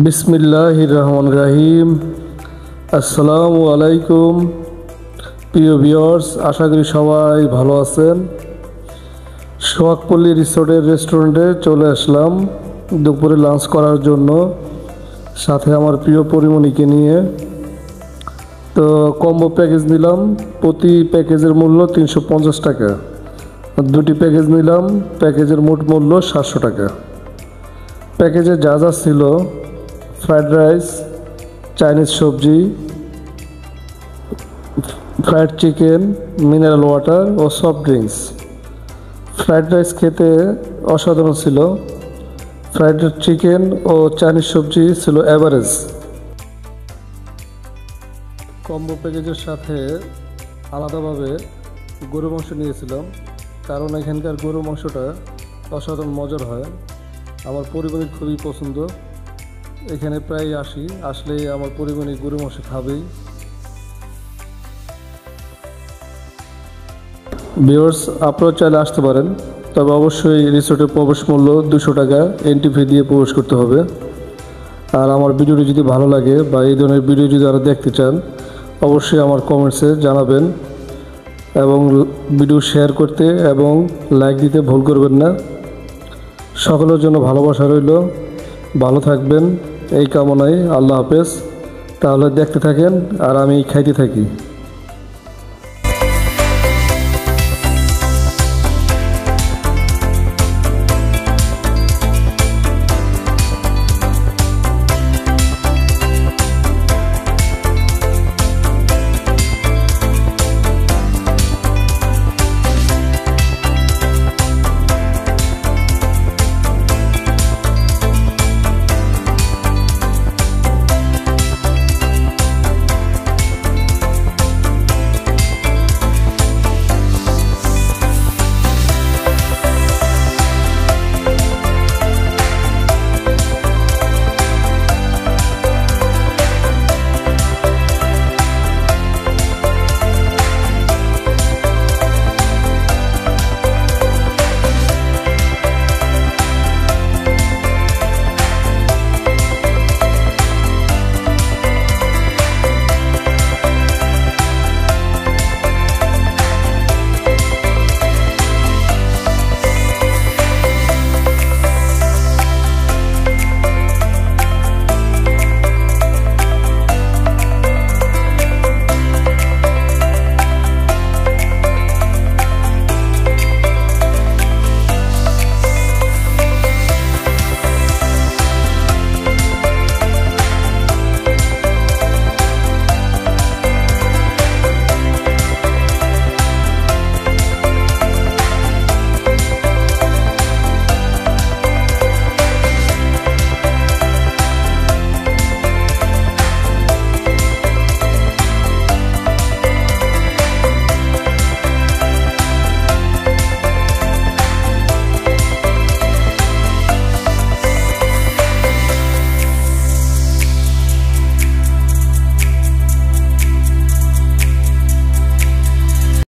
বিসমিল্লাহির রহমানির রহিম। আসসালামু আলাইকুম প্রিয় ভিউয়ার্স, আশা করি সবাই ভালো আছেন। সোহাগপল্লী রিসোর্টের রেস্টুরেন্টে চলে আসলাম দুপুরে লাঞ্চ করার জন্য, সাথে আমার প্রিয় পরিমণিকে নিয়ে। তো কম্বো প্যাকেজ নিলাম, প্রতি প্যাকেজের মূল্য 350 টাকা। দুটি প্যাকেজ নিলাম, প্যাকেজের মোট মূল্য 700 টাকা। প্যাকেজে যা যা ছিল: ফ্রাইড রাইস, চাইনিজ সবজি, ফ্রাইড চিকেন, মিনারেল ওয়াটার ও সফট ড্রিঙ্কস। ফ্রাইড রাইস খেতে অসাধারণ ছিল, ফ্রাইড চিকেন ও চাইনিজ সবজি ছিল অ্যাভারেজ। কম্বো প্যাকেজের সাথে আলাদাভাবে গরু মাংস নিয়েছিলাম, কারণ এখানকার গরু মাংসটা অসাধারণ মজার হয়। আমার পরিবারের খুবই পছন্দ, এখানে প্রায় আসলে আমার পরিবারের গরু মাংস খাবেই। ভিউয়ার্স, আপনারা চাইলে আসতে পারেন, তবে অবশ্যই রিসোর্টের প্রবেশ মূল্য 200 টাকা, এন্ট্রি ফি দিয়ে প্রবেশ করতে হবে। আর আমার ভিডিওটি যদি ভালো লাগে বা এই ধরনের ভিডিও যদি আরও দেখতে চান, অবশ্যই আমার কমেন্টসে জানাবেন এবং ভিডিও শেয়ার করতে এবং লাইক দিতে ভুল করবেন না। সকলের জন্য ভালোবাসা রইল, ভালো থাকবেন এই কামনায়। আল্লাহ হাফেজ। তাহলে দেখতে থাকেন আর আমি খাইতে থাকি।